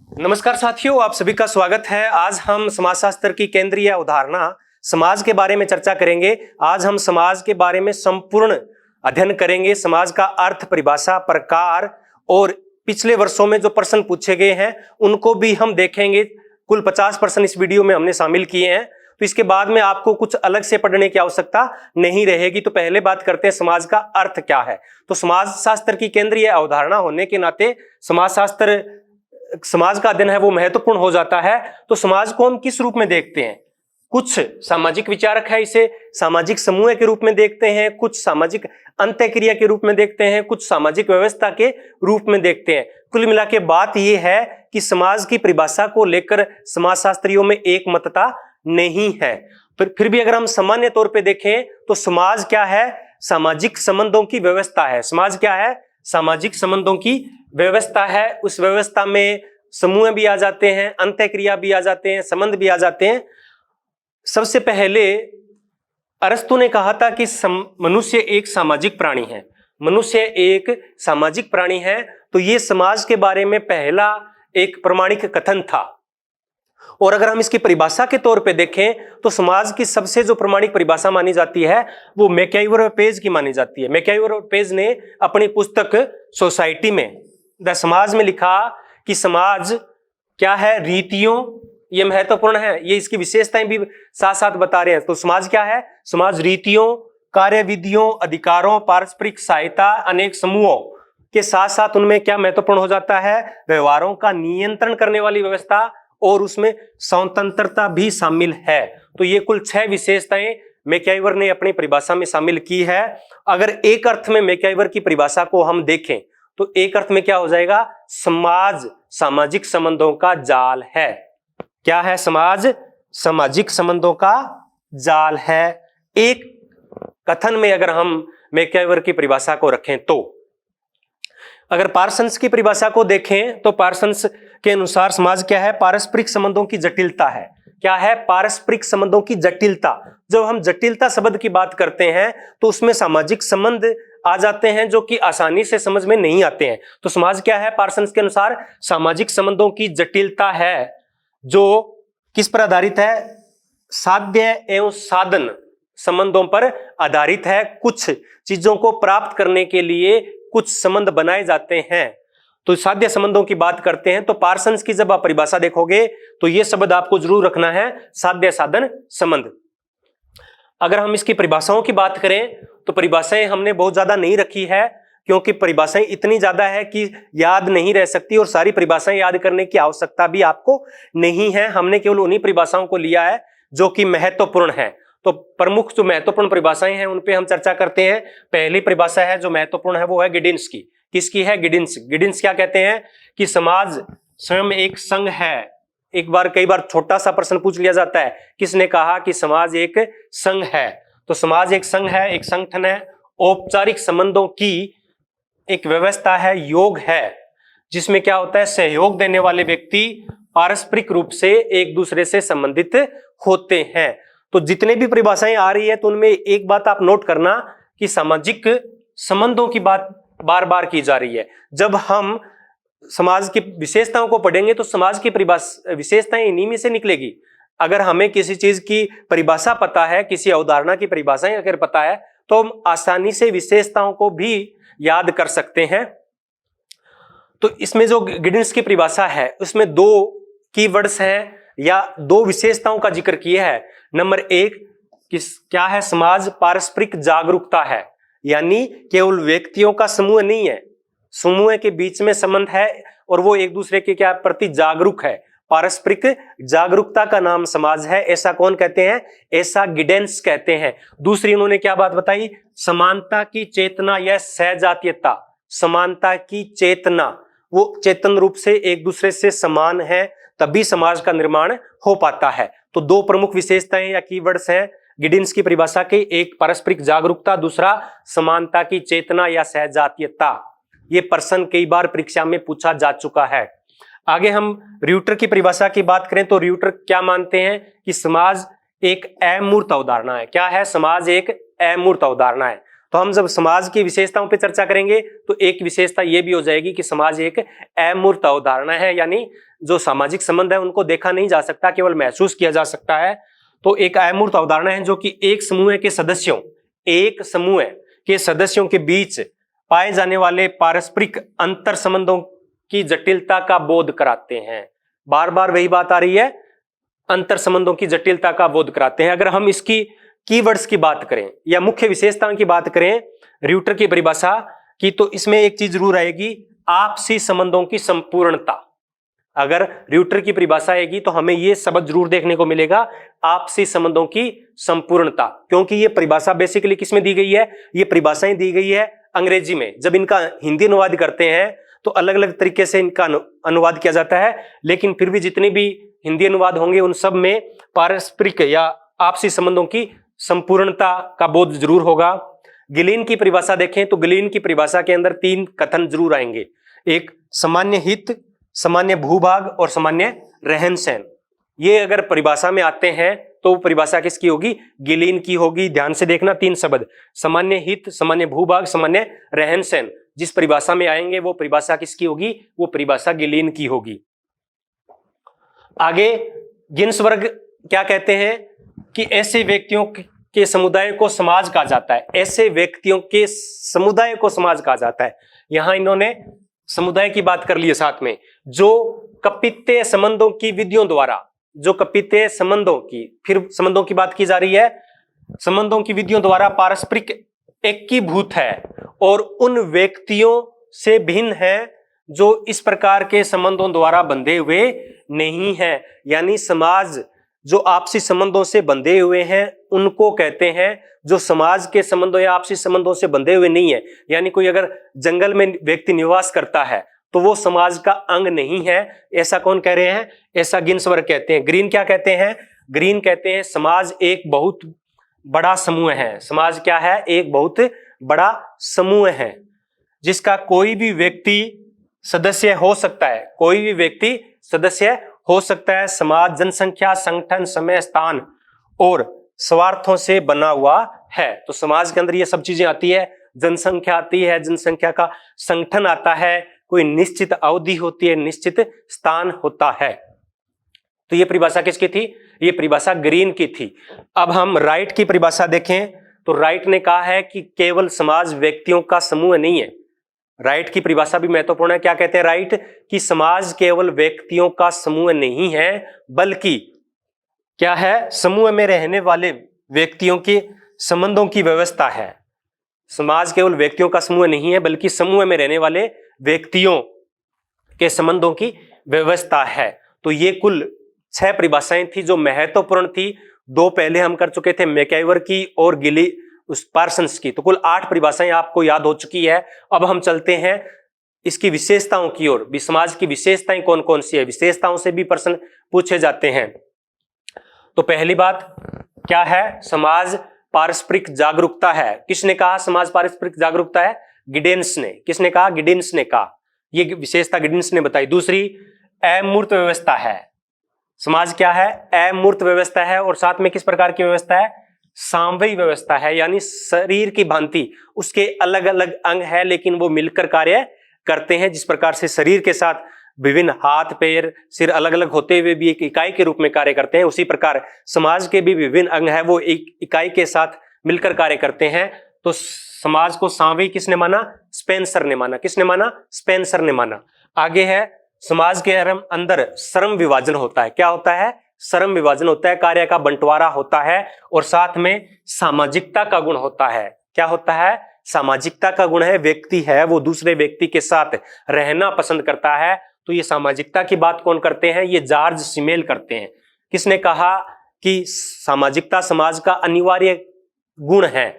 नमस्कार साथियों, आप सभी का स्वागत है। आज हम समाजशास्त्र की केंद्रीय अवधारणा समाज के बारे में चर्चा करेंगे। आज हम समाज के बारे में संपूर्ण अध्ययन करेंगे। समाज का अर्थ, परिभाषा, प्रकार और पिछले वर्षों में जो प्रश्न पूछे गए हैं उनको भी हम देखेंगे। कुल 50 प्रश्न इस वीडियो में हमने शामिल किए हैं, तो इसके बाद में आपको कुछ अलग से पढ़ने की आवश्यकता नहीं रहेगी। तो पहले बात करते हैं समाज का अर्थ क्या है। तो समाजशास्त्र की केंद्रीय अवधारणा होने के नाते समाज का अध्ययन है वो महत्वपूर्ण हो जाता है। तो समाज को हम किस रूप में देखते हैं? कुछ सामाजिक विचारक है इसे सामाजिक समूह के रूप में देखते हैं, कुछ सामाजिक अंतःक्रिया के रूप में देखते हैं, कुछ सामाजिक व्यवस्था के रूप में देखते हैं। कुल मिला के बात यह है कि समाज की परिभाषा को लेकर समाजशास्त्रियों में एक मतता नहीं है। फिर भी अगर हम सामान्य तौर पे देखें तो समाज क्या है? सामाजिक संबंधों की व्यवस्था है। समाज क्या है? सामाजिक संबंधों की व्यवस्था है। उस व्यवस्था में समूह भी आ जाते हैं, अंतःक्रिया भी आ जाते हैं, संबंध भी आ जाते हैं। सबसे पहले अरस्तु ने कहा था कि मनुष्य एक सामाजिक प्राणी है। मनुष्य एक सामाजिक प्राणी है। तो ये समाज के बारे में पहला एक प्रमाणिक कथन था। और अगर हम इसकी परिभाषा के तौर पे देखें तो समाज की सबसे जो प्रमाणिक परिभाषा मानी जाती है वो मैकआइवर और पेज की मानी जाती है। मैकआइवर और पेज ने अपनी पुस्तक सोसाइटी में द समाज में लिखा कि समाज क्या है? रीतियों, ये महत्वपूर्ण है, ये इसकी विशेषताएं भी साथ साथ बता रहे हैं। तो समाज क्या है? समाज रीतियों, कार्यविधियों, अधिकारों, पारस्परिक सहायता, अनेक समूहों के साथ साथ उनमें क्या महत्वपूर्ण हो जाता है? व्यवहारों का नियंत्रण करने वाली व्यवस्था और उसमें स्वतंत्रता भी शामिल है। तो ये कुल 6 विशेषताएं मैकआइवर ने अपनी परिभाषा में शामिल की है। अगर एक अर्थ में मैकआइवर की परिभाषा को हम देखें तो एक अर्थ में क्या हो जाएगा? समाज सामाजिक संबंधों का जाल है। क्या है? समाज सामाजिक संबंधों का जाल है। एक कथन में अगर हम मैकआइवर की परिभाषा को रखें तो अगर पार्सन्स की परिभाषा को देखें तो पार्सन्स के अनुसार समाज क्या है? पारस्परिक संबंधों की जटिलता है। क्या है? पारस्परिक संबंधों की जटिलता। जब हम जटिलता शब्द की बात करते हैं तो उसमें सामाजिक संबंध आ जाते हैं जो कि आसानी से समझ में नहीं आते हैं। तो समाज क्या है? पार्सन्स के अनुसार सामाजिक संबंधों की जटिलता है जो किस पर आधारित है? साध्य एवं साधन संबंधों पर आधारित है। कुछ चीजों को प्राप्त करने के लिए कुछ संबंध बनाए जाते हैं। तो साध्य संबंधों की बात करते हैं तो पार्सन्स की जब आप परिभाषा देखोगे तो यह शब्द आपको जरूर रखना है, साध्य साधन संबंध। अगर हम इसकी परिभाषाओं की बात करें तो परिभाषाएं हमने बहुत ज्यादा नहीं रखी है क्योंकि परिभाषाएं इतनी ज्यादा है कि याद नहीं रह सकती और सारी परिभाषाएं याद करने की आवश्यकता भी आपको नहीं है। हमने केवल उन्हीं परिभाषाओं को लिया है जो कि महत्वपूर्ण है। तो प्रमुख जो महत्वपूर्ण परिभाषाएं हैं उन पे हम चर्चा करते हैं। पहली परिभाषा है जो महत्वपूर्ण है वो है गिडिन्स की। किसकी है? गिडिन्स। गिडिन्स क्या कहते हैं कि समाज स्वयं एक संघ है। कई बार छोटा सा प्रश्न पूछ लिया जाता है, किसने कहा कि समाज एक संघ है? तो समाज एक संघ है, एक संगठन है, औपचारिक संबंधों की एक व्यवस्था है, योग है, जिसमें क्या होता है? सहयोग देने वाले व्यक्ति पारस्परिक रूप से एक दूसरे से संबंधित होते हैं। तो जितने भी परिभाषाएं आ रही है तो उनमें एक बात आप नोट करना कि सामाजिक संबंधों की बात बार बार की जा रही है। जब हम समाज की विशेषताओं को पढ़ेंगे तो समाज की विशेषताएं इन्हीं में से निकलेगी। अगर हमें किसी चीज की परिभाषा पता है, किसी अवधारणा की परिभाषाएं अगर पता है तो हम आसानी से विशेषताओं को भी याद कर सकते हैं। तो इसमें जो गिडिन्स की परिभाषा है उसमें 2 कीवर्ड्स हैं या 2 विशेषताओं का जिक्र किया है। नंबर 1 क्या है? समाज पारस्परिक जागरूकता है, यानी केवल व्यक्तियों का समूह नहीं है, समूह के बीच में संबंध है और वो एक दूसरे के क्या प्रति जागरूक है। पारस्परिक जागरूकता का नाम समाज है। ऐसा कौन कहते हैं? ऐसा गिडेन्स कहते हैं। दूसरी इन्होंने क्या बात बताई? समानता की चेतना या सहजातीयता। समानता की चेतना, वो चेतन रूप से एक दूसरे से समान है, तभी समाज का निर्माण हो पाता है। तो 2 प्रमुख विशेषताएं या कीवर्ड्स हैं गिडिन्स की परिभाषा के, एक पारस्परिक जागरूकता, दूसरा समानता की चेतना या सहजातीयता। ये प्रश्न कई बार परीक्षा में पूछा जा चुका है। आगे हम र्यूटर की परिभाषा की बात करें तो र्यूटर क्या मानते हैं कि समाज एक अमूर्त अवधारणा है। क्या है? समाज एक अमूर्त अवधारणा है। तो हम जब समाज की विशेषताओं पे चर्चा करेंगे तो एक विशेषता ये भी हो जाएगी कि समाज एक अमूर्त अवधारणा है, यानी जो सामाजिक संबंध है उनको देखा नहीं जा सकता, केवल महसूस किया जा सकता है। तो एक अमूर्त अवधारणा है जो कि एक समूह के सदस्यों के बीच पाए जाने वाले पारस्परिक अंतर संबंधों की जटिलता का बोध कराते हैं। बार बार वही बात आ रही है, अंतर संबंधों की जटिलता का बोध कराते हैं। अगर हम इसकी कीवर्ड्स की बात करें या मुख्य विशेषताओं की बात करें र्यूटर की परिभाषा की, तो इसमें एक चीज जरूर आएगी, आपसी संबंधों की संपूर्णता। अगर र्यूटर की परिभाषा आएगी तो हमें यह शब्द जरूर देखने को मिलेगा, आपसी संबंधों की संपूर्णता, क्योंकि यह परिभाषा बेसिकली किसमें दी गई है, ये परिभाषाएं दी गई है अंग्रेजी में। जब इनका हिंदी अनुवाद करते हैं तो अलग अलग तरीके से इनका अनुवाद किया जाता है, लेकिन फिर भी जितने भी हिंदी अनुवाद होंगे उन सब में पारस्परिक या आपसी संबंधों की संपूर्णता का बोध जरूर होगा। गिलीन की परिभाषा देखें तो गिलीन की परिभाषा के अंदर 3 कथन जरूर आएंगे, एक सामान्य हित, सामान्य भूभाग और सामान्य रहन सहन। ये अगर परिभाषा में आते हैं तो परिभाषा किसकी होगी, गिलीन की होगी। ध्यान से देखना 3 शब्द, सामान्य हित, सामान्य भूभाग, सामान्य रहन सहन, जिस परिभाषा में आएंगे वो परिभाषा किसकी होगी, वो परिभाषा गिलीन की होगी। आगे गिन्सबर्ग क्या कहते हैं कि ऐसे व्यक्तियों के समुदाय को समाज कहा जाता है, ऐसे व्यक्तियों के समुदाय को समाज कहा जाता है। यहां इन्होंने समुदाय की बात कर ली है साथ में, जो कपित्ते संबंधों की विधियों द्वारा, जो कपित्ते संबंधों की, फिर संबंधों की बात की जा रही है, संबंधों की विधियों द्वारा पारस्परिक एकीभूत है और उन व्यक्तियों से भिन्न है जो इस प्रकार के संबंधों द्वारा बंधे हुए नहीं है। यानी समाज जो आपसी संबंधों से बंधे हुए हैं उनको कहते हैं, जो समाज के संबंधों या आपसी संबंधों से बंधे हुए नहीं है। यानी कोई अगर जंगल में व्यक्ति निवास करता है तो वो समाज का अंग नहीं है, ऐसा कौन कह रहे हैं, ऐसा गिन्सबर्ग कहते हैं। ग्रीन क्या कहते हैं, ग्रीन कहते हैं समाज एक बहुत बड़ा समूह है। समाज क्या है, एक बहुत बड़ा समूह है जिसका कोई भी व्यक्ति सदस्य हो सकता है, कोई भी व्यक्ति सदस्य हो सकता है। समाज जनसंख्या, संगठन, समय, स्थान और स्वार्थों से बना हुआ है। तो समाज के अंदर ये सब चीजें आती है, जनसंख्या आती है, जनसंख्या का संगठन आता है, कोई निश्चित अवधि होती है, निश्चित स्थान होता है। तो ये परिभाषा किसकी थी, ये परिभाषा ग्रीन की थी। अब हम राइट की परिभाषा देखें तो राइट ने कहा है कि केवल समाज व्यक्तियों का समूह नहीं है। राइट की परिभाषा भी महत्वपूर्ण है। क्या कहते हैं राइट, कि समाज केवल व्यक्तियों का समूह नहीं है बल्कि क्या है, समूह में रहने वाले व्यक्तियों के संबंधों की व्यवस्था है। समाज केवल व्यक्तियों का समूह नहीं है बल्कि समूह में रहने वाले व्यक्तियों के संबंधों की व्यवस्था है। तो ये कुल 6 परिभाषाएं थी जो महत्वपूर्ण थी। 2 पहले हम कर चुके थे, मैकआइवर की और गिली उस पार्सन्स की। तो कुल 8 परिभाषाएं आपको याद हो चुकी है। अब हम चलते हैं इसकी विशेषताओं की ओर। समाज की विशेषताएं कौन कौन सी है, विशेषताओं से भी प्रश्न पूछे जाते हैं। तो पहली बात क्या है, समाज पारस्परिक जागरूकता है। किसने कहा समाज पारस्परिक जागरूकता है, गिडेंस ने। किसने कहा, गिडेंस ने कहा, ये विशेषता गिडेंस ने बताई। दूसरी अमूर्त व्यवस्था है। समाज क्या है, अमूर्त व्यवस्था है। और साथ में किस प्रकार की व्यवस्था है, सामयिक व्यवस्था है, यानी शरीर की भांति उसके अलग अलग अंग है लेकिन वो मिलकर कार्य करते हैं। जिस प्रकार से शरीर के साथ विभिन्न हाथ, पैर, सिर अलग अलग होते हुए भी एक इकाई के रूप में कार्य करते हैं, उसी प्रकार समाज के भी विभिन्न अंग है, वो एक इकाई के साथ मिलकर कार्य करते हैं। तो समाज को सामयिक किसने माना, स्पेंसर ने माना। किसने माना, स्पेंसर ने माना। आगे है, समाज के अंदर श्रम विभाजन होता है। क्या होता है, श्रम विभाजन होता है, कार्य का बंटवारा होता है और साथ में सामाजिकता का गुण होता है। क्या होता है, सामाजिकता का गुण है। व्यक्ति है वो दूसरे व्यक्ति के साथ रहना पसंद करता है। तो ये सामाजिकता की बात कौन करते हैं, ये जॉर्ज सिमेल करते हैं। किसने कहा कि सामाजिकता समाज का अनिवार्य गुण है,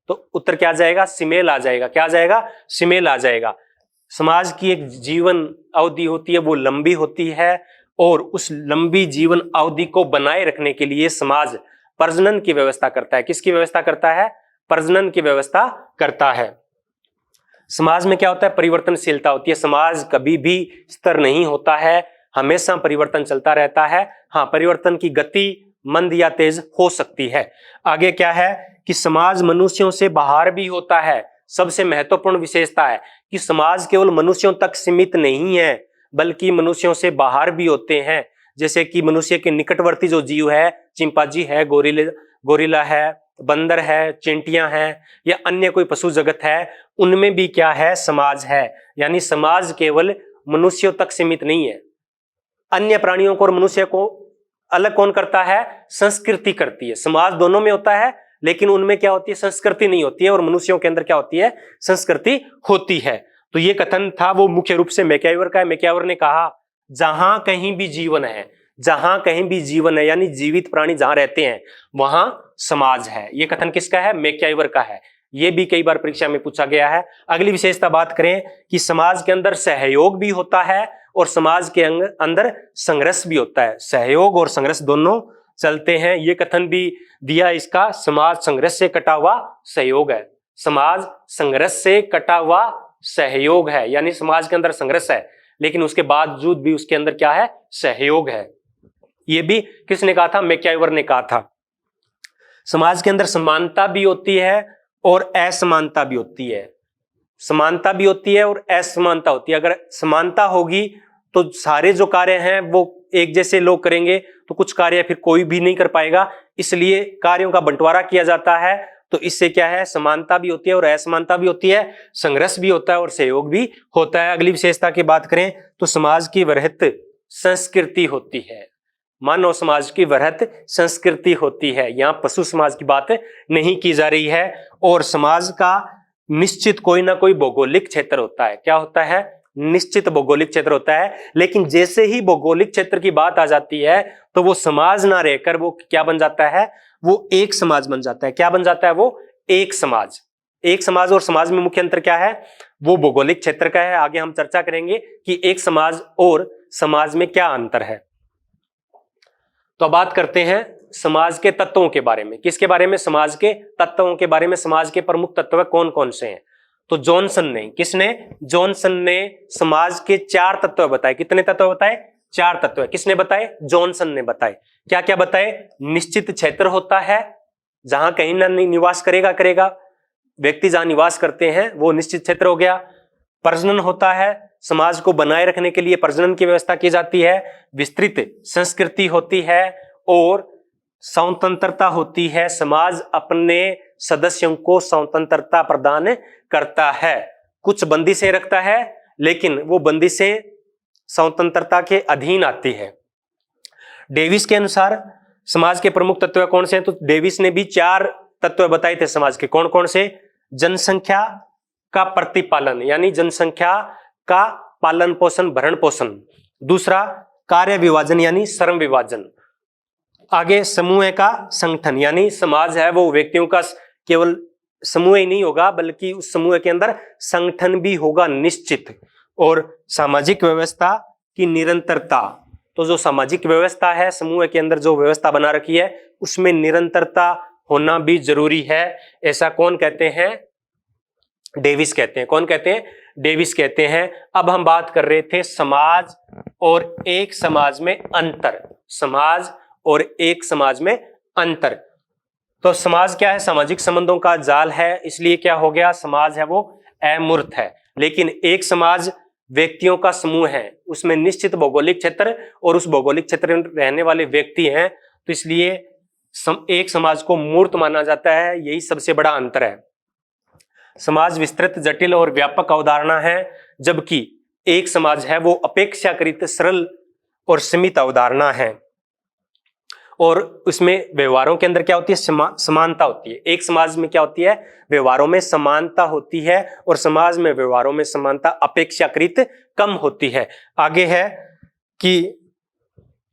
तो उत्तर क्या जाएगा, सिमेल आ जाएगा। क्या आ जाएगा, सिमेल आ जाएगा। समाज की एक जीवन अवधि होती है, वो लंबी होती है और उस लंबी जीवन अवधि को बनाए रखने के लिए समाज प्रजनन की व्यवस्था करता है। किसकी व्यवस्था करता है, प्रजनन की व्यवस्था करता है। समाज में क्या होता है, परिवर्तनशीलता होती है। समाज कभी भी स्थिर नहीं होता है, हमेशा परिवर्तन चलता रहता है। हाँ, परिवर्तन की गति मंद या तेज हो सकती है। आगे क्या है कि समाज मनुष्यों से बाहर भी होता है। सबसे महत्वपूर्ण विशेषता है कि समाज केवल मनुष्यों तक सीमित नहीं है, बल्कि मनुष्यों से बाहर भी होते हैं। जैसे कि मनुष्य के निकटवर्ती जो जीव है, चिंपांजी है, गोरिल्ला है, बंदर है, चींटियां हैं या अन्य कोई पशु जगत है, उनमें भी क्या है, समाज है। यानी समाज केवल मनुष्यों तक सीमित नहीं है। अन्य प्राणियों को और मनुष्य को अलग कौन करता है? संस्कृति करती है। समाज दोनों में होता है, लेकिन उनमें क्या होती है? संस्कृति नहीं होती है, और मनुष्यों के अंदर क्या होती है? संस्कृति होती है। तो ये कथन था वो मुख्य रूप से मैक्यावर का है। मैक्यावर ने कहा जहां कहीं भी जीवन है, जहां कहीं भी जीवन है यानी जीवित प्राणी जहां रहते हैं वहां समाज है। ये कथन किसका है? मैक्यावर का है। ये भी कई बार परीक्षा में पूछा गया है। अगली विशेषता बात करें कि समाज के अंदर सहयोग भी होता है और समाज के अंदर संघर्ष भी होता है। सहयोग और संघर्ष दोनों चलते हैं। ये कथन भी दिया इसका, समाज संघर्ष से कटा हुआ सहयोग है। समाज संघर्ष से कटा हुआ सहयोग है, यानी समाज के अंदर संघर्ष है लेकिन उसके बावजूद भी उसके अंदर क्या है? सहयोग है। ये भी किसने कहा था? मैक्यावर ने कहा था। समाज के अंदर समानता भी होती है और असमानता भी होती है। समानता भी होती है और असमानता होती है। अगर समानता होगी तो सारे जो कार्य हैं वो एक जैसे लोग करेंगे, तो कुछ कार्य फिर कोई भी नहीं कर पाएगा। इसलिए कार्यों का बंटवारा किया जाता है। तो इससे क्या है? समानता भी होती है और असमानता भी होती है, संघर्ष भी होता है और सहयोग भी होता है। अगली विशेषता की बात करें तो समाज की वृहत संस्कृति होती है। मानव समाज की वृहत संस्कृति होती है। यहाँ पशु समाज की बात नहीं की जा रही है। और समाज का निश्चित कोई ना कोई भौगोलिक क्षेत्र होता है। क्या होता है? निश्चित भौगोलिक क्षेत्र होता है। लेकिन जैसे ही भौगोलिक क्षेत्र की बात आ जाती है तो वो समाज ना रहकर वो क्या बन जाता है? वो एक समाज बन जाता है। क्या बन जाता है? वो एक समाज। एक समाज और समाज में मुख्य अंतर क्या है? वो भौगोलिक क्षेत्र का है। आगे हम चर्चा करेंगे कि एक समाज और समाज में क्या अंतर है। तो बात करते हैं समाज के तत्वों के बारे में। किसके बारे में? समाज के तत्वों के बारे में। समाज के प्रमुख तत्व कौन कौन से हैं? तो जॉनसन ने, किसने? जॉनसन ने समाज के 4 तत्व बताए। कितने तत्व बताए? 4 तत्व। किसने बताए? जॉनसन ने बताए। क्या क्या बताए? निश्चित क्षेत्र होता है, जहां कहीं ना निवास करेगा व्यक्ति, जहां निवास करते हैं वो निश्चित क्षेत्र हो गया। प्रजनन होता है, समाज को बनाए रखने के लिए प्रजनन की व्यवस्था की जाती है। विस्तृत संस्कृति होती है और स्वतंत्रता होती है। समाज अपने सदस्यों को स्वतंत्रता प्रदान करता है। कुछ बंदिशें रखता है लेकिन वो बंदिशें स्वतंत्रता के अधीन आती है। डेविस के अनुसार समाज के प्रमुख तत्व कौन से हैं? तो डेविस ने भी 4 तत्व बताए थे समाज के। कौन कौन से? जनसंख्या का प्रतिपालन, यानी जनसंख्या का पालन पोषण, भरण पोषण। दूसरा कार्य विभाजन यानी श्रम विभाजन। आगे समूह का संगठन, यानी समाज है वो व्यक्तियों का केवल समूह ही नहीं होगा बल्कि उस समूह के अंदर संगठन भी होगा निश्चित। और सामाजिक व्यवस्था की निरंतरता। तो जो सामाजिक व्यवस्था है, समूह के अंदर जो व्यवस्था बना रखी है उसमें निरंतरता होना भी जरूरी है। ऐसा कौन कहते हैं? डेविस कहते हैं। कौन कहते हैं? डेविस कहते हैं। अब हम बात कर रहे थे समाज और एक समाज में अंतर। समाज और एक समाज में अंतर। तो समाज क्या है? सामाजिक संबंधों का जाल है, इसलिए क्या हो गया? समाज है वो अमूर्त है। लेकिन एक समाज व्यक्तियों का समूह है, उसमें निश्चित भौगोलिक क्षेत्र और उस भौगोलिक क्षेत्र में रहने वाले व्यक्ति हैं, तो इसलिए एक समाज को मूर्त माना जाता है। यही सबसे बड़ा अंतर है। समाज विस्तृत, जटिल और व्यापक अवधारणा है, जबकि एक समाज है वो अपेक्षाकृत सरल और सीमित अवधारणा है। और उसमें व्यवहारों के अंदर क्या होती है? समानता होती है। एक समाज में क्या होती है? व्यवहारों में समानता होती है और समाज में व्यवहारों में समानता अपेक्षाकृत कम होती है। आगे है कि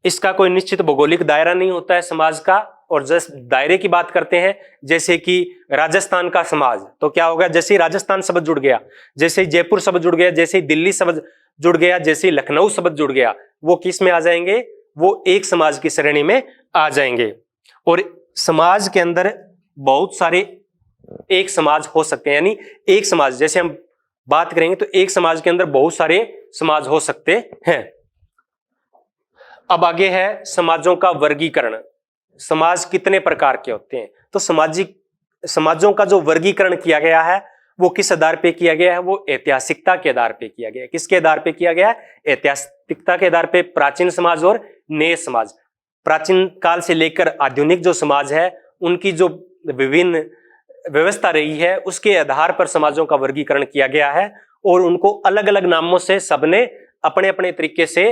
इसका कोई निश्चित भौगोलिक दायरा नहीं होता है समाज का। और जिस दायरे की बात करते हैं, जैसे कि राजस्थान का समाज, तो क्या होगा? जैसे ही राजस्थान शब्द जुड़ गया, जैसे ही जयपुर शब्द जुड़ गया, जैसे ही दिल्ली शब्द जुड़ गया, जैसे ही लखनऊ शब्द जुड़ गया, वो किस में आ जाएंगे? वो एक समाज की श्रेणी में आ जाएंगे। और समाज के अंदर बहुत सारे एक समाज हो सकते हैं, यानी एक समाज जैसे हम बात करेंगे तो एक समाज के अंदर बहुत सारे समाज हो सकते हैं। अब आगे है समाजों का वर्गीकरण। समाज कितने प्रकार के होते हैं? तो सामाजिक समाजों का जो वर्गीकरण किया गया है वो किस आधार पे किया गया है? वो ऐतिहासिकता के आधार पे किया गया है। किसके आधार पे किया गया है? ऐतिहासिकता के आधार पे। प्राचीन समाज और नए समाज, प्राचीन काल से लेकर आधुनिक जो समाज है उनकी जो विभिन्न व्यवस्था रही है उसके आधार पर समाजों का वर्गीकरण किया गया है और उनको अलग अलग नामों से सबने अपने अपने तरीके से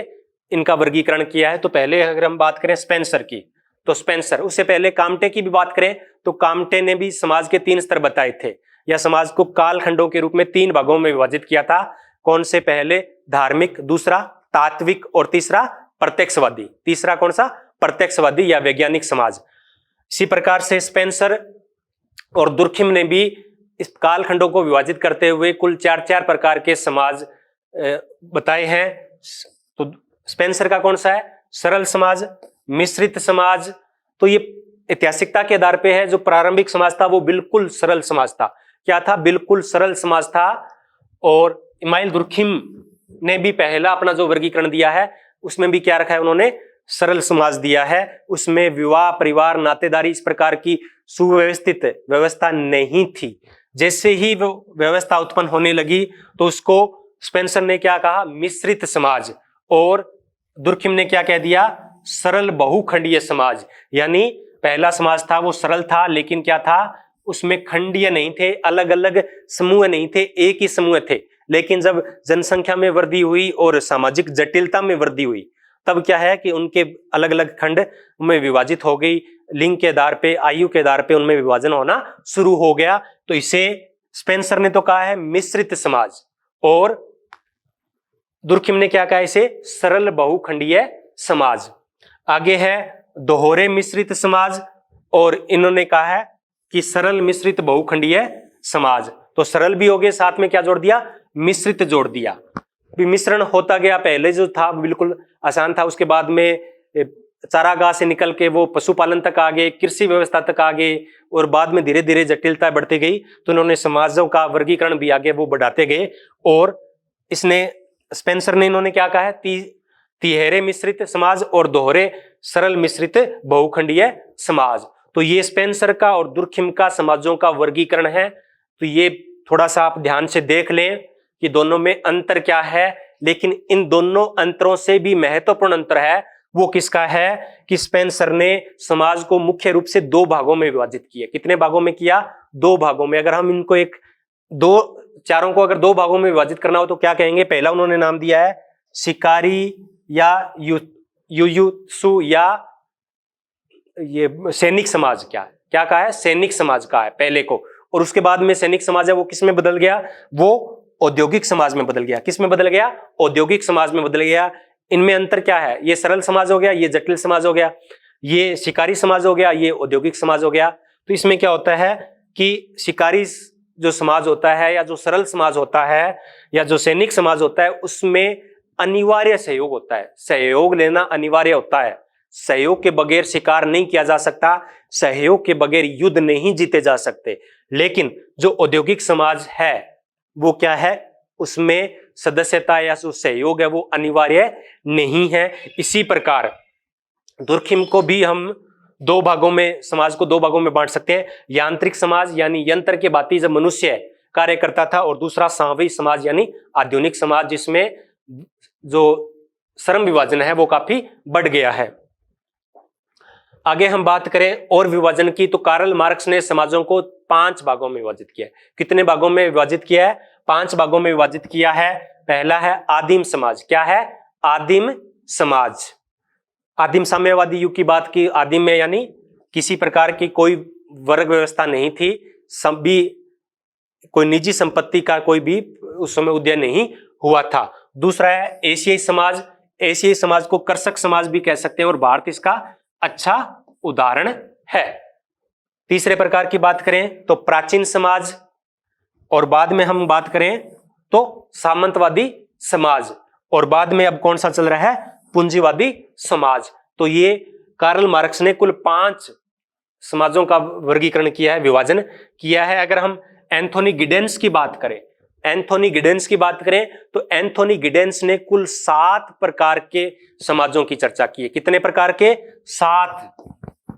इनका वर्गीकरण किया है। तो पहले अगर हम बात करें स्पेंसर की, तो स्पेंसर, उससे पहले काम्टे की भी बात करें तो काम्टे ने भी समाज के 3 स्तर बताए थे, या समाज को कालखंडों के रूप में 3 भागों में विभाजित किया था। कौन से? पहले धार्मिक, दूसरा तात्विक और तीसरा प्रत्यक्षवादी। तीसरा कौन सा? प्रत्यक्षवादी या वैज्ञानिक समाज। इसी प्रकार से स्पेंसर और दुर्खिम ने भी इस कालखंडों को विभाजित करते हुए कुल 4 प्रकार के समाज बताए हैं। तो स्पेंसर का कौन सा है? सरल समाज, मिश्रित समाज। तो ये ऐतिहासिकता के आधार पे है। जो प्रारंभिक समाज था वो बिल्कुल सरल समाज था। क्या था? बिल्कुल सरल समाज था। और इमाइल दुर्खिम ने भी पहला अपना जो वर्गीकरण दिया है उसमें भी क्या रखा है उन्होंने? सरल समाज दिया है। उसमें विवाह, परिवार, नातेदारी इस प्रकार की सुव्यवस्थित व्यवस्था नहीं थी। जैसे ही वो व्यवस्था उत्पन्न होने लगी तो उसको स्पेंसर ने क्या कहा? मिश्रित समाज। और दुर्खिम ने क्या कह दिया? सरल बहुखंडीय समाज। यानी पहला समाज था वो सरल था, लेकिन क्या था? उसमें खंडीय नहीं थे, अलग अलग समूह नहीं थे, एक ही समूह थे। लेकिन जब जनसंख्या में वृद्धि हुई और सामाजिक जटिलता में वृद्धि हुई तब क्या है कि उनके अलग अलग खंड में विभाजित हो गई। लिंग के आधार पे, आयु के आधार पे उनमें विभाजन होना शुरू हो गया। तो इसे स्पेंसर ने तो कहा है मिश्रित समाज और दुर्खिम ने क्या कहा? इसे सरल बहुखंडीय समाज। आगे है दोहरे मिश्रित समाज और इन्होंने कहा है कि सरल मिश्रित बहुखंडीय समाज। तो सरल भी हो गए, साथ में क्या जोड़ दिया? मिश्रित जोड़ दिया। मिश्रण होता गया। पहले जो था बिल्कुल आसान था, उसके बाद में चारागाह से निकल के वो पशुपालन तक आ गए, कृषि व्यवस्था तक आ गए और बाद में धीरे धीरे जटिलता बढ़ती गई। तो इन्होंने समाजों का वर्गीकरण भी आगे वो बढ़ाते गए। और इसने स्पेंसर ने इन्होंने क्या कहा है? तिहरे मिश्रित समाज और दोहरे सरल मिश्रित बहुखंडीय समाज। तो ये स्पेंसर का और दुर्खिम का समाजों का वर्गीकरण है। तो ये थोड़ा सा आप ध्यान से देख लें कि दोनों में अंतर क्या है। लेकिन इन दोनों अंतरों से भी महत्वपूर्ण अंतर है वो किसका है? कि स्पेंसर ने समाज को मुख्य रूप से 2 भागों में विभाजित किया। कितने भागों में किया? 2 भागों में। अगर हम इनको चारों को अगर 2 भागों में विभाजित करना हो तो क्या कहेंगे? पहला उन्होंने नाम दिया है शिकारी या युयुत्सु या ये सैनिक समाज। क्या कहा है? सैनिक समाज का है पहले को। और उसके बाद में सैनिक समाज है वो किस में बदल गया? वो औद्योगिक समाज में बदल गया। किस में बदल गया? औद्योगिक समाज में बदल गया। इनमें अंतर क्या है? ये सरल समाज हो गया, ये जटिल समाज हो गया, ये शिकारी समाज हो गया, ये औद्योगिक समाज हो गया। तो इसमें क्या होता है कि शिकारी जो समाज होता है या जो सरल समाज होता है या जो सैनिक समाज होता है उसमें अनिवार्य सहयोग होता है। सहयोग लेना अनिवार्य होता है। सहयोग के बगैर शिकार नहीं किया जा सकता, सहयोग के बगैर युद्ध नहीं जीते जा सकते। लेकिन जो औद्योगिक समाज है वो क्या है? उसमें सदस्यता या जो सहयोग है वो अनिवार्य नहीं है। इसी प्रकार दुर्खिम को भी हम 2 भागों में, समाज को 2 भागों में बांट सकते हैं। यांत्रिक समाज यानी यंत्र के भांति जब मनुष्य कार्य करता था, और दूसरा सामूहिक समाज यानी आधुनिक समाज जिसमें जो श्रम विभाजन है वो काफी बढ़ गया है। आगे हम बात करें और विभाजन की तो कार्ल मार्क्स ने समाजों को 5 भागों में विभाजित किया है। कितने भागों में विभाजित किया है? 5 भागों में विभाजित किया है। पहला है आदिम समाज। क्या है? आदिम समाज। आदिम साम्यवादी युग की बात की। आदिम में यानी किसी प्रकार की कोई वर्ग व्यवस्था नहीं थी, सभी कोई निजी संपत्ति का कोई भी उस समय उदय नहीं हुआ था। दूसरा है एशियाई समाज। एशियाई समाज को कर्षक समाज भी कह सकते हैं और भारत इसका अच्छा उदाहरण है। तीसरे प्रकार की बात करें तो प्राचीन समाज, और बाद में हम बात करें तो सामंतवादी समाज, और बाद में अब कौन सा चल रहा है? पूंजीवादी समाज। तो ये कार्ल मार्क्स ने कुल 5 समाजों का वर्गीकरण किया है, विभाजन किया है। अगर हम एंथोनी गिडेंस की बात करें, तो एंथोनी गिडेंस ने कुल 7 प्रकार के समाजों की चर्चा की है। कितने प्रकार के? 7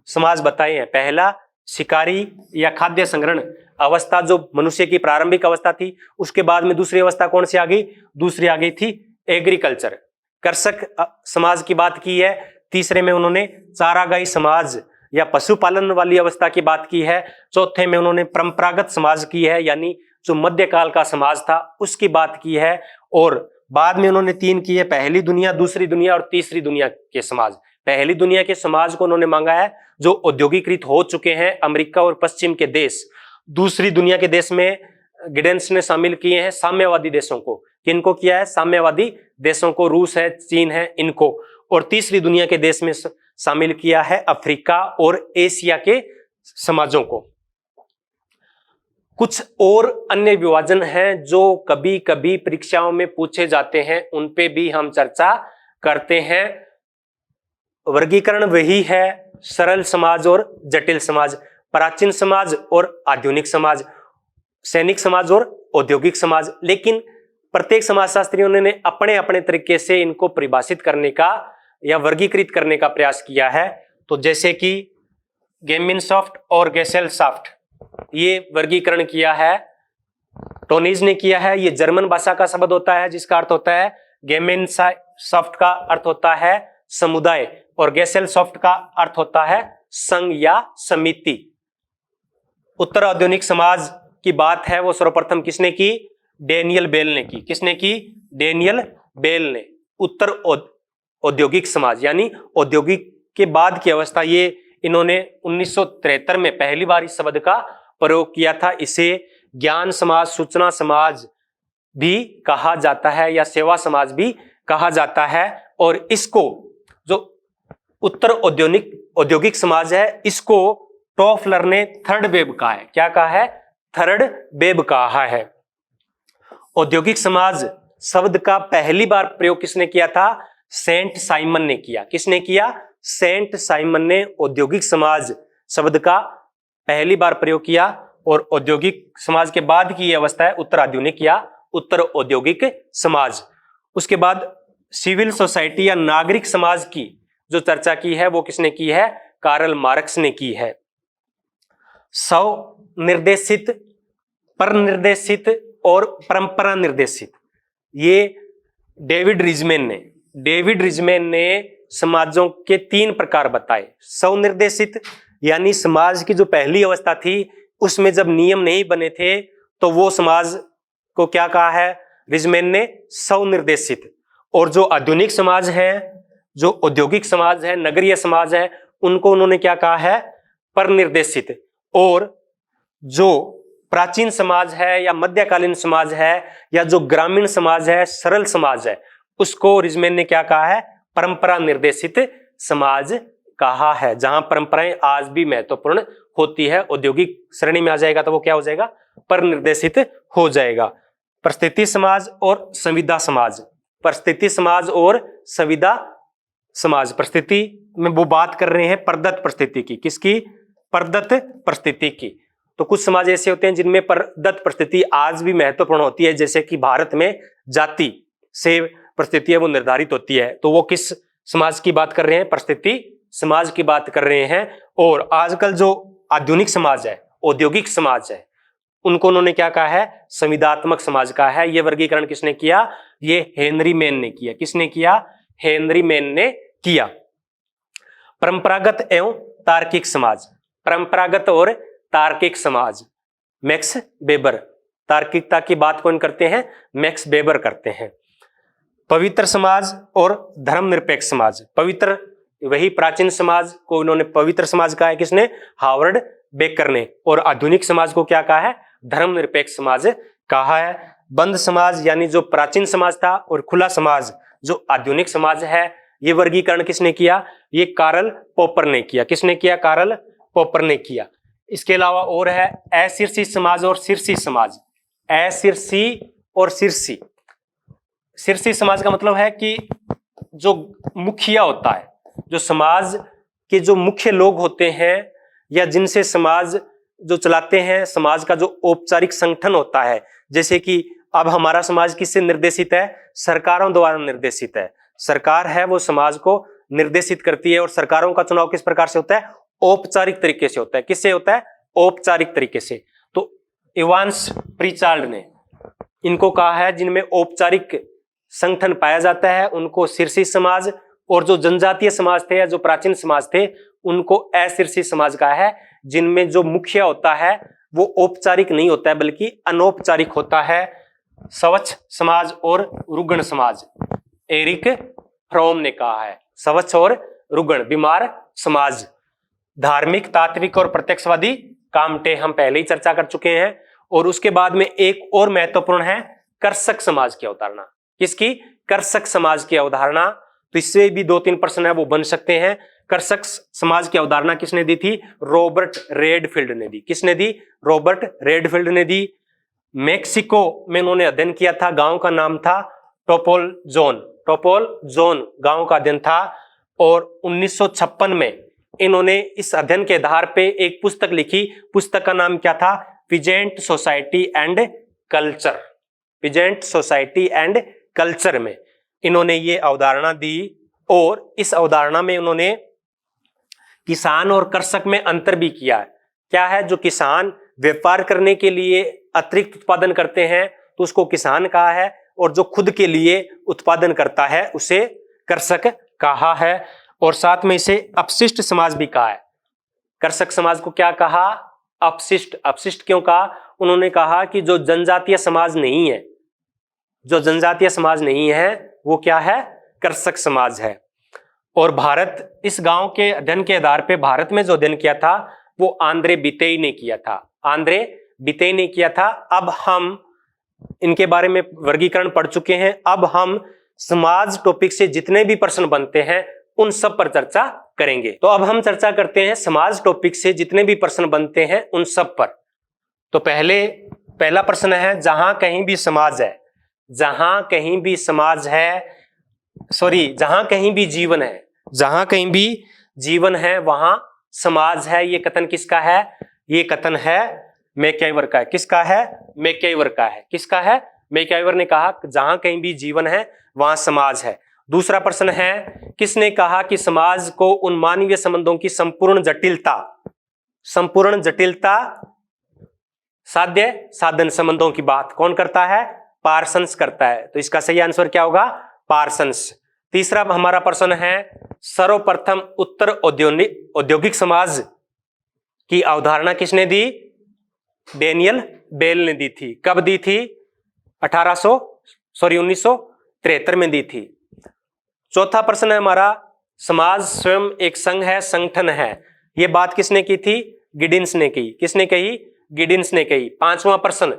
समाज बताए हैं। पहला शिकारी या खाद्य संग्रहण अवस्था जो मनुष्य की प्रारंभिक अवस्था थी, उसके बाद में दूसरी अवस्था कौन सी आ गई? दूसरी आ गई थी एग्रीकल्चर, कृषक समाज की बात की है। तीसरे में उन्होंने चारागाही समाज या पशुपालन वाली अवस्था की बात की है। चौथे में उन्होंने परंपरागत समाज की है, यानी जो मध्यकाल का समाज था उसकी बात की है। और बाद में उन्होंने 3 की है, पहली दुनिया, दूसरी दुनिया और तीसरी दुनिया के समाज। पहली दुनिया के समाज को उन्होंने मांगा है जो औद्योगिकृत हो चुके हैं, अमेरिका और पश्चिम के देश। दूसरी दुनिया के देश में गिडेंस ने शामिल किए हैं साम्यवादी देशों को। किनको किया है? साम्यवादी देशों को, रूस है, चीन है, इनको। और तीसरी दुनिया के देश में शामिल किया है अफ्रीका और एशिया के समाजों को। कुछ और अन्य विभाजन हैं जो कभी कभी परीक्षाओं में पूछे जाते हैं, उन पे भी हम चर्चा करते हैं। वर्गीकरण वही है, सरल समाज और जटिल समाज, प्राचीन समाज और आधुनिक समाज, सैनिक समाज और औद्योगिक समाज। लेकिन प्रत्येक समाजशास्त्रियों ने अपने अपने तरीके से इनको परिभाषित करने का या वर्गीकृत करने का प्रयास किया है। तो जैसे कि गेमिनसॉफ्ट और गेसेलसॉफ्ट, ये वर्गीकरण किया है, टोनीज ने किया है। ये जर्मन भाषा का शब्द होता है जिसका अर्थ होता है, गेमिनसॉफ्ट का अर्थ होता है समुदाय और गेसेलसॉफ्ट का अर्थ होता है संघ या समिति। उत्तर आधुनिक समाज की बात है वो सर्वप्रथम किसने की? डेनियल बेल ने की। किसने की? डेनियल बेल ने। उत्तर औद्योगिक समाज यानी औद्योगिक के बाद की अवस्था, ये इन्होंने 1973 में पहली बार इस शब्द का प्रयोग किया था। इसे ज्ञान समाज, सूचना समाज भी कहा जाता है या सेवा समाज भी कहा जाता है। और इसको जो उत्तर औद्योगिक समाज है, इसको टॉफलर ने थर्ड वेब कहा है। क्या कहा है? थर्ड वेब कहा है। औद्योगिक समाज शब्द का पहली बार प्रयोग किसने किया था? सेंट साइमन ने किया। किसने किया? सेंट साइमन ने औद्योगिक समाज शब्द का पहली बार प्रयोग किया। और औद्योगिक समाज के बाद की यह अवस्था है उत्तर आधुनिक या उत्तर औद्योगिक समाज। उसके बाद सिविल सोसाइटी या नागरिक समाज की जो चर्चा की है वो किसने की है? कार्ल मार्क्स ने की है। स्वनिर्देशित, परनिर्देशित और परंपरा निर्देशित, ये डेविड रिजमैन ने समाजों के 3 प्रकार बताए। स्वनिर्देशित यानी समाज की जो पहली अवस्था थी उसमें जब नियम नहीं बने थे तो वो समाज को क्या कहा है? रिजमैन ने स्वनिर्देशित। और जो आधुनिक समाज है, जो औद्योगिक समाज है, नगरीय समाज है, उनको उन्होंने क्या कहा है? परनिर्देशित। और जो प्राचीन समाज है या मध्यकालीन समाज है या जो ग्रामीण समाज है, सरल समाज है, उसको रिजमैन ने क्या कहा है? परंपरा निर्देशित समाज कहा है, जहां परंपराएं आज भी महत्वपूर्ण होती है। औद्योगिक श्रेणी में आ जाएगा तो वो क्या हो जाएगा? परनिर्देशित हो जाएगा। परिस्थिति समाज और संविदा समाज, परिस्थिति समाज और संविदा समाज। परिस्थिति में वो बात कर रहे हैं प्रदत्त परिस्थिति की। किसकी? प्रदत्त परिस्थिति की। तो कुछ समाज ऐसे होते हैं जिनमें प्रदत्त परिस्थिति आज भी महत्वपूर्ण होती है, जैसे कि भारत में जाति से परिस्थिति है वो निर्धारित होती है। तो वो किस समाज की बात कर रहे हैं? परिस्थिति समाज की बात कर रहे हैं। और आजकल जो आधुनिक समाज है, औद्योगिक समाज है, उनको उन्होंने क्या कहा है? संविदात्मक समाज कहा है। ये वर्गीकरण किसने किया? ये हेनरी मैन ने किया। किसने किया? हेनरी मैन ने किया। परंपरागत एवं तार्किक समाज, परंपरागत और तार्किक समाज, मैक्स वेबर। तार्किकता की बात कौन करते हैं? मैक्स वेबर करते हैं। पवित्र समाज और धर्मनिरपेक्ष समाज, पवित्र वही प्राचीन समाज को उन्होंने पवित्र समाज कहा है। किसने? हार्वर्ड बेकर ने। और आधुनिक समाज को क्या कहा है? धर्मनिरपेक्ष समाज कहा है। बंद समाज यानी जो प्राचीन समाज था और खुला समाज जो आधुनिक समाज है, ये वर्गीकरण किसने किया? ये कार्ल पॉपर ने किया। किसने किया? कार्ल पॉपर ने किया। इसके अलावा और है अशीर्षी समाज और शीर्षी समाज। अशीर्षी और शीर्षी, शीर्षी समाज का मतलब है कि जो मुखिया होता है, जो समाज के जो मुख्य लोग होते हैं या जिनसे समाज जो चलाते हैं, समाज का जो औपचारिक संगठन होता है, जैसे कि अब हमारा समाज किससे निर्देशित है? सरकारों द्वारा निर्देशित है। सरकार है वो समाज को निर्देशित करती है। और सरकारों का चुनाव किस प्रकार से होता है? औपचारिक तरीके से होता है। किससे होता है? औपचारिक तरीके से। तो इवांस प्रीचार्ड ने इनको कहा है जिनमें औपचारिक संगठन पाया जाता है उनको शीर्षी समाज, और जो जनजातीय समाज थे या जो प्राचीन समाज थे उनको अशीर्षी समाज कहा है, जिनमें जो मुखिया होता है वो औपचारिक नहीं होता है बल्कि अनौपचारिक होता है। स्वच्छ समाज और रुग्ण समाज, एरिक फ्रॉम ने कहा है स्वच्छ और रुग्ण बीमार समाज। धार्मिक, तात्विक और प्रत्यक्षवादी कामटे हम पहले ही चर्चा कर चुके हैं। और उसके बाद में एक और महत्वपूर्ण है कर्षक समाज की अवधारणा। किसकी? कर्षक समाज की अवधारणा। तो इससे भी 2-3 प्रश्न है वो बन सकते हैं। कर्षक समाज की अवधारणा किसने दी थी? रॉबर्ट रेडफील्ड ने दी। किसने दी? रॉबर्ट रेडफील्ड ने दी। मेक्सिको में इन्होंने अध्ययन किया था, गांव का नाम था टोपोलजोन। टोपोलजोन गांव का अध्ययन था। और 1956 में इन्होंने इस अध्ययन के आधार पे एक पुस्तक लिखी। पुस्तक का नाम क्या था? Peasant society and culture. Peasant society and culture में इन्होंने ये अवधारणा दी। और इस अवधारणा में उन्होंने किसान और कृषक में अंतर भी किया है। क्या है? जो किसान व्यापार करने के लिए अतिरिक्त उत्पादन करते हैं तो उसको किसान कहा है, और जो खुद के लिए उत्पादन करता है उसे कृषक कहा है। और साथ में इसे अपशिष्ट समाज भी कहा है। कृषक समाज को क्या कहा? अपशिष्ट। अपशिष्ट क्यों कहा? उन्होंने कहा कि जो जनजातीय समाज नहीं है, जो जनजातीय समाज नहीं है वो क्या है? कृषक समाज है। और भारत, इस गांव के अध्ययन के आधार पे भारत में जो अध्ययन किया था वो आंद्रे बितेई ने किया था। आंद्रे बितेई ने किया था। अब हम इनके बारे में वर्गीकरण पढ़ चुके हैं। अब हम समाज टॉपिक से जितने भी प्रश्न बनते हैं उन सब पर चर्चा करेंगे। तो अब हम चर्चा करते हैं समाज टॉपिक से जितने भी प्रश्न बनते हैं उन सब पर। तो पहला प्रश्न है, जहां कहीं भी समाज है, जहां कहीं भी समाज है, जहां कहीं भी जीवन है, जहां कहीं भी जीवन है वहां समाज है। ये कथन किसका है? ये कथन है मैकआइवर का है। किसका है? मैकआइवर का है। किसका है? मैकआइवर ने कहा जहां कहीं भी जीवन है वहां समाज है। दूसरा प्रश्न है, किसने कहा कि समाज को उन मानवीय संबंधों की संपूर्ण जटिलता साध्य साधन संबंधों की बात कौन करता है? पार्सन्स करता है। तो इसका सही आंसर क्या होगा? पार्सन्स। तीसरा हमारा प्रश्न है, सर्वप्रथम उत्तर औद्योगिक समाज की अवधारणा किसने दी? डेनियल बेल ने दी थी। कब दी थी? 1973 में दी थी। चौथा प्रश्न है हमारा, समाज स्वयं एक संघ है, संगठन है। यह बात किसने की थी? गिडिन्स ने की। किसने कही? गिडिन्स ने कही। पांचवा प्रश्न,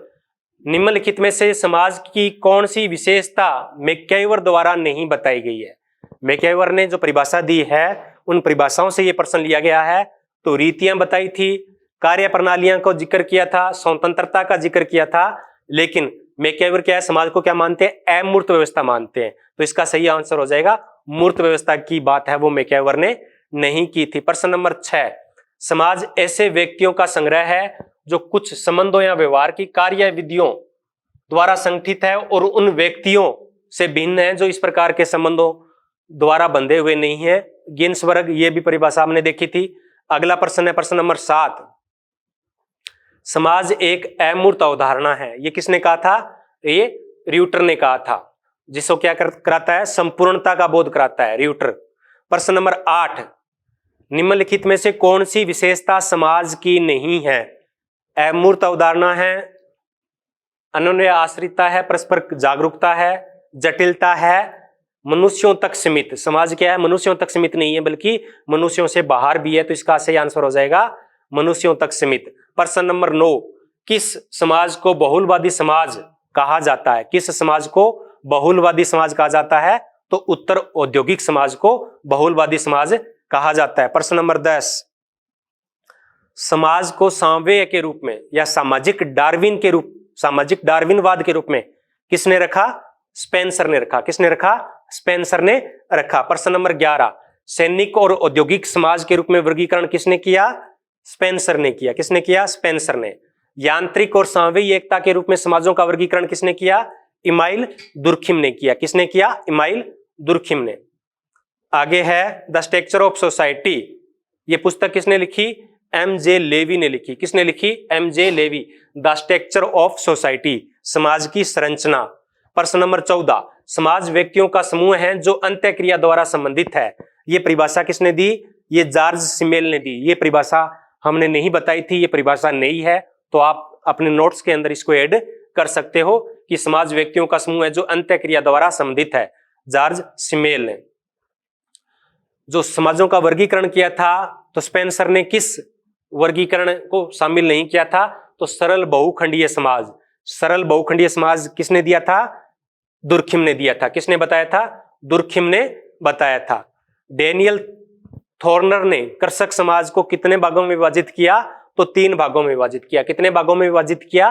निम्नलिखित में से समाज की कौन सी विशेषता मैकआइवर द्वारा नहीं बताई गई है? मैकआइवर ने जो परिभाषा दी है उन परिभाषाओं से यह प्रश्न लिया गया है। तो रीतियां बताई थी, कार्य प्रणालियां को जिक्र किया था, स्वतंत्रता का जिक्र किया था। लेकिन मैकआइवर क्या है? समाज को क्या मानते हैं? अमूर्त व्यवस्था मानते हैं। तो इसका सही आंसर हो जाएगा मूर्त व्यवस्था की बात है वो मैकआइवर ने नहीं की थी। प्रश्न नंबर 6, समाज ऐसे व्यक्तियों का संग्रह है जो कुछ संबंधों या व्यवहार की कार्य विधियों द्वारा संगठित है और उन व्यक्तियों से भिन्न है जो इस प्रकार के संबंधों द्वारा बंधे हुए नहीं है। गिन्सबर्ग, ये भी परिभाषा हमने देखी थी। अगला प्रश्न है प्रश्न नंबर 7, समाज एक अमूर्त अवधारणा है। ये किसने कहा था? ये र्यूटर ने कहा था, जिसको क्या कराता है? संपूर्णता का बोध कराता है र्यूटर। प्रश्न नंबर 8, निम्नलिखित में से कौन सी विशेषता समाज की नहीं है? अमूर्त अवधारणा है, अन्योन्य आश्रितता है, परस्पर जागरूकता है, जटिलता है, मनुष्यों तक सीमित। समाज क्या है? मनुष्यों तक सीमित नहीं है बल्कि मनुष्यों से बाहर भी है। तो इसका सही आंसर हो जाएगा मनुष्यों तक सीमित। प्रश्न नंबर 9, किस समाज को बहुलवादी समाज कहा जाता है? किस समाज को बहुलवादी समाज कहा जाता है? तो उत्तर औद्योगिक समाज को बहुलवादी समाज कहा जाता है। प्रश्न नंबर 10, समाज को साम्यवाद के रूप में या सामाजिक डार्विनवाद के रूप में किसने रखा? स्पेंसर ने रखा। किसने रखा? स्पेंसर ने रखा। प्रश्न नंबर 11, सैनिक और औद्योगिक समाज के रूप में वर्गीकरण किसने किया? स्पेंसर ने किया। किसने किया? स्पेंसर ने। यांत्रिक और साम्यवादी एकता के रूप में समाजों का वर्गीकरण किसने किया? इमाइल दुर्खिम ने किया। किसने किया? इमाइल दुर्खिम ने। आगे है द स्ट्रक्चर ऑफ सोसाइटी। ये पुस्तक किसने लिखी? एम.जे. लेवी ने लिखी। किसने लिखी? M J. Levy. The structure of society, समाज की संरचना। प्रश्न नंबर 14, समाज व्यक्तियों का समूह है जो अंत्यक्रिया द्वारा संबंधित है। ये परिभाषा किसने दी? ये जॉर्ज सिमेल ने दी। ये परिभाषा हमने नहीं बताई थी, ये परिभाषा नई है, तो आप अपने नोट्स के अंदर इसको ऐड कर सकते हो कि समाज व्यक्तियों का समूह है जो अंत्यक्रिया द्वारा संबंधित है, जॉर्ज सिमेल ने। जो समाजों का वर्गीकरण किया था, तो स्पेंसर ने किस वर्गीकरण को शामिल नहीं किया था? तो सरल बहुखंडीय समाज। सरल बहुखंडीय समाज किसने दिया था? दुर्खिम ने दिया था। किसने बताया था? दुर्खिम ने बताया था। डेनियल थॉर्नर ने कृषक समाज को कितने भागों में विभाजित किया? तो 3 भागों में विभाजित किया। कितने भागों में विभाजित किया?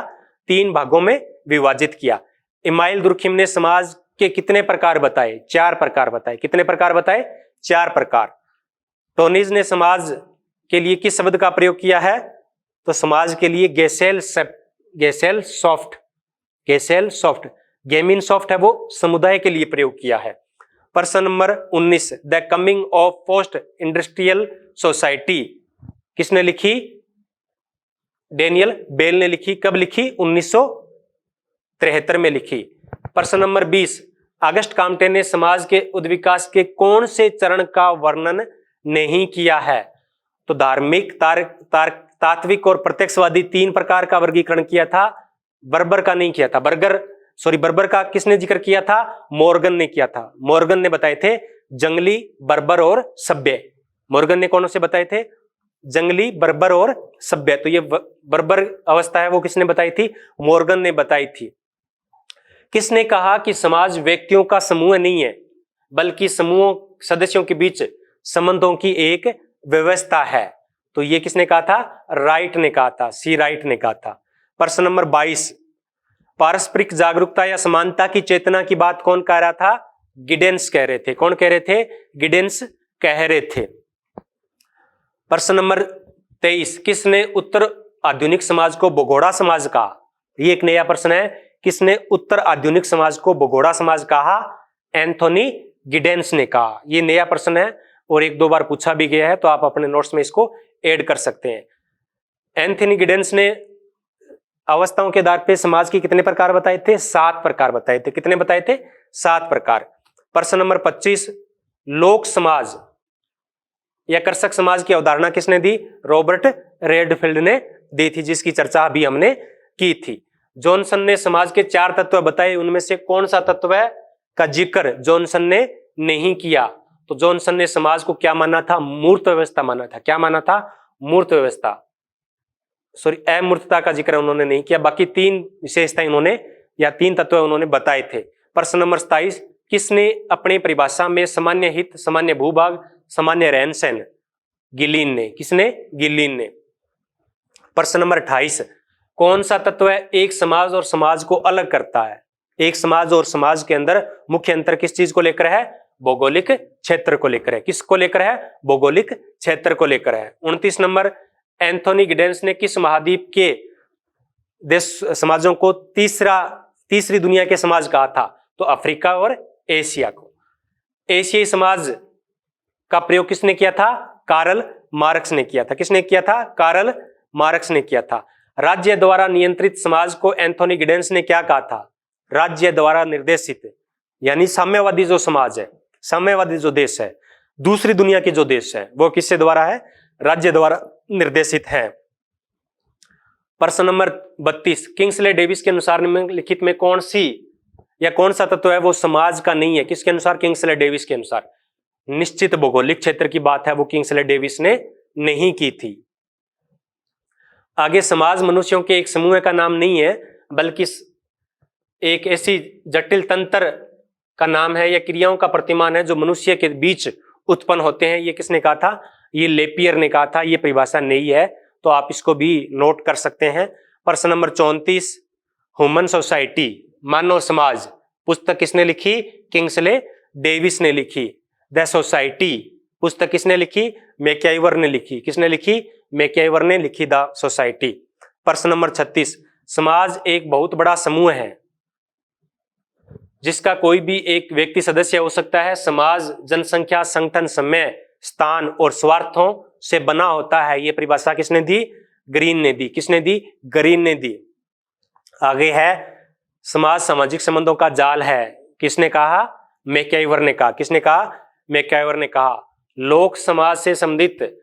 3 भागों में विभाजित किया। इमाइल दुर्खिम ने समाज के कितने प्रकार बताए? 4 प्रकार बताए। कितने प्रकार बताए? 4 प्रकार। टोनीज ने समाज के लिए किस शब्द का प्रयोग किया है? तो समाज के लिए गेसेल सॉफ्ट। गेमिन सॉफ्ट है वो समुदाय के लिए प्रयोग किया है। प्रश्न number 19, the coming of post industrial society किसने लिखी? डेनियल बेल ने लिखी। कब लिखी? 1973 में लिखी। प्रश्न नंबर 20, अगस्ट काम्टे ने समाज के उद्विकास के कौन से चरण का वर्णन नहीं किया है? तो धार्मिक, तात्विक और प्रत्यक्षवादी 3 प्रकार का वर्गीकरण किया था, बर्बर का नहीं किया था। बर्बर का किसने जिक्र किया था? मॉर्गन ने किया था। मॉर्गन ने बताए थे जंगली, बर्बर और सभ्य। मॉर्गन ने कौन से बताए थे? जंगली, बर्बर और सभ्य। तो ये बर्बर अवस्था है वो किसने बताई थी? मॉर्गन ने बताई थी। किसने कहा कि समाज व्यक्तियों का समूह नहीं है, बल्कि समूह सदस्यों के बीच संबंधों की एक व्यवस्था है? तो ये किसने कहा था? राइट ने कहा था। सी राइट ने कहा था। प्रश्न नंबर 22, पारस्परिक जागरूकता या समानता की चेतना की बात कौन कह रहा था? गिडेंस कह रहे थे। कौन कह रहे थे? गिडेंस कह रहे थे। प्रश्न नंबर 23, किसने उत्तर आधुनिक समाज को भगोड़ा समाज कहा? ये एक नया प्रश्न है। किसने उत्तर आधुनिक समाज को भगोड़ा समाज कहा? एंथोनी गिडेंस ने कहा। ये नया प्रश्न है और 1-2 बार पूछा भी गया है, तो आप अपने नोट्स में इसको ऐड कर सकते हैं। एंथोनी गिडेंस ने अवस्थाओं के आधार पे समाज के कितने प्रकार बताए थे? 7 प्रकार बताए थे। कितने बताए थे? 7 प्रकार। प्रश्न नंबर 25, लोक समाज या कृषक समाज की अवधारणा किसने दी? रॉबर्ट रेडफील्ड ने दी थी, जिसकी चर्चा अभी हमने की थी। जॉनसन ने समाज के 4 तत्व बताए, उनमें से कौन सा तत्व है का जिक्र जॉनसन ने नहीं किया? तो जॉनसन ने समाज को क्या माना था? मूर्त व्यवस्था माना था। क्या माना था? मूर्त व्यवस्था। अमूर्तता का जिक्र उन्होंने नहीं किया। बाकी 3 विशेषताएं उन्होंने या 3 तत्व उन्होंने बताए थे। प्रश्न नंबर 27, किसने अपनी परिभाषा में सामान्य हित, सामान्य भूभाग, सामान्य रहन सहन? गिलीन ने। किसने? गिलीन ने। प्रश्न नंबर 28, कौन सा तत्व है एक समाज और समाज को अलग करता है? एक समाज और समाज के अंदर मुख्य अंतर किस चीज को लेकर है? भौगोलिक क्षेत्र को लेकर है। किसको लेकर है? भौगोलिक क्षेत्र को लेकर है। 29 नंबर, एंथोनी गिडेंस ने किस महाद्वीप के देश समाजों को तीसरी दुनिया के समाज कहा था? तो अफ्रीका और एशिया को। एशियाई समाज का प्रयोग किसने किया था? कार्ल मार्क्स ने किया था। किसने किया था? कार्ल मार्क्स ने किया था। राज्य द्वारा नियंत्रित समाज को एंथोनी गिडेंस ने क्या कहा था? राज्य द्वारा निर्देशित, यानी साम्यवादी जो समाज है, साम्यवादी जो देश है, दूसरी दुनिया के जो देश है, वो किससे द्वारा है? राज्य द्वारा निर्देशित है। प्रश्न नंबर 32, किंग्सले डेविस के अनुसार निम्नलिखित में कौन सी या कौन सा तत्व है वो समाज का नहीं है? किसके अनुसार? किंग्सले डेविस के अनुसार। निश्चित भौगोलिक क्षेत्र की बात है, वो किंग्सले डेविस ने नहीं की थी। आगे, समाज मनुष्यों के एक समूह का नाम नहीं है, बल्कि एक ऐसी जटिल तंत्र का नाम है या क्रियाओं का प्रतिमान है जो मनुष्य के बीच उत्पन्न होते हैं। ये किसने कहा था? ये लेपियर ने कहा था। ये परिभाषा नई है, तो आप इसको भी नोट कर सकते हैं। प्रश्न नंबर 34, ह्यूमन सोसाइटी, मानव समाज, पुस्तक किसने लिखी? किंग्सले डेविस ने लिखी। द सोसाइटी पुस्तक किसने लिखी? मैकआइवर ने लिखी। किसने लिखी? मैकआइवर ने लिखी द सोसाइटी। प्रश्न नंबर 36, समाज एक बहुत बड़ा समूह है जिसका कोई भी एक व्यक्ति सदस्य हो सकता है। समाज जनसंख्या, संगठन, समय, स्थान और स्वार्थों से बना होता है। ये परिभाषा किसने दी? ग्रीन ने दी। किसने दी? ग्रीन ने दी। आगे है समाज सामाजिक संबंधों का जाल है। किसने कहा? मैकआइवर ने कहा। किसने कहा? मैकआइवर ने कहा। लोक समाज से संबंधित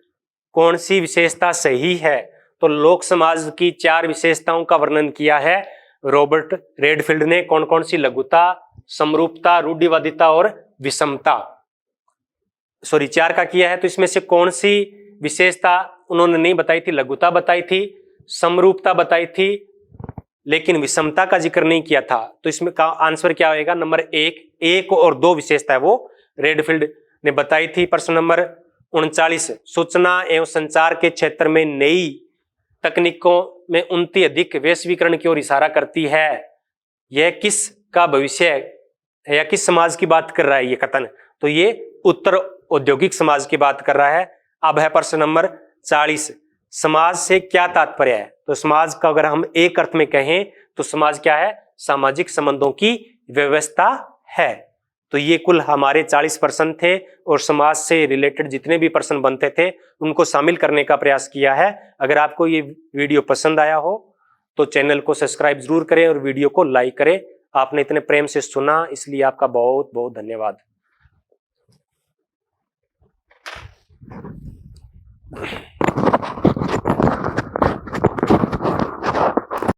कौन सी विशेषता सही है? तो लोक समाज की 4 विशेषताओं का वर्णन किया है रॉबर्ट रेडफील्ड ने। कौन कौन सी? लघुता, समरूपता, रूढ़िवादिता और विषमता। सॉरी 4 का किया है। तो इसमें से कौन सी विशेषता उन्होंने नहीं बताई थी? लघुता बताई थी, समरूपता बताई थी, लेकिन विषमता का जिक्र नहीं किया था। तो इसमें का आंसर क्या होगा? नंबर 1 और 2 विशेषता है वो रेडफील्ड ने बताई थी। प्रश्न नंबर 39, सूचना एवं संचार के क्षेत्र में नई तकनीकों में उन्नति अधिक वैश्वीकरण की ओर इशारा करती है। यह किस का भविष्य है या किस समाज की बात कर रहा है ये कथन? तो ये उत्तर औद्योगिक समाज की बात कर रहा है। अब है प्रश्न नंबर 40, समाज से क्या तात्पर्य है? तो समाज का अगर हम एक अर्थ में कहें तो समाज क्या है? सामाजिक संबंधों की व्यवस्था है। तो ये कुल हमारे 40 प्रश्न थे और समाज से रिलेटेड जितने भी प्रश्न बनते थे उनको शामिल करने का प्रयास किया है। अगर आपको ये वीडियो पसंद आया हो तो चैनल को सब्सक्राइब जरूर करें और वीडियो को लाइक करें। आपने इतने प्रेम से सुना इसलिए आपका बहुत बहुत धन्यवाद।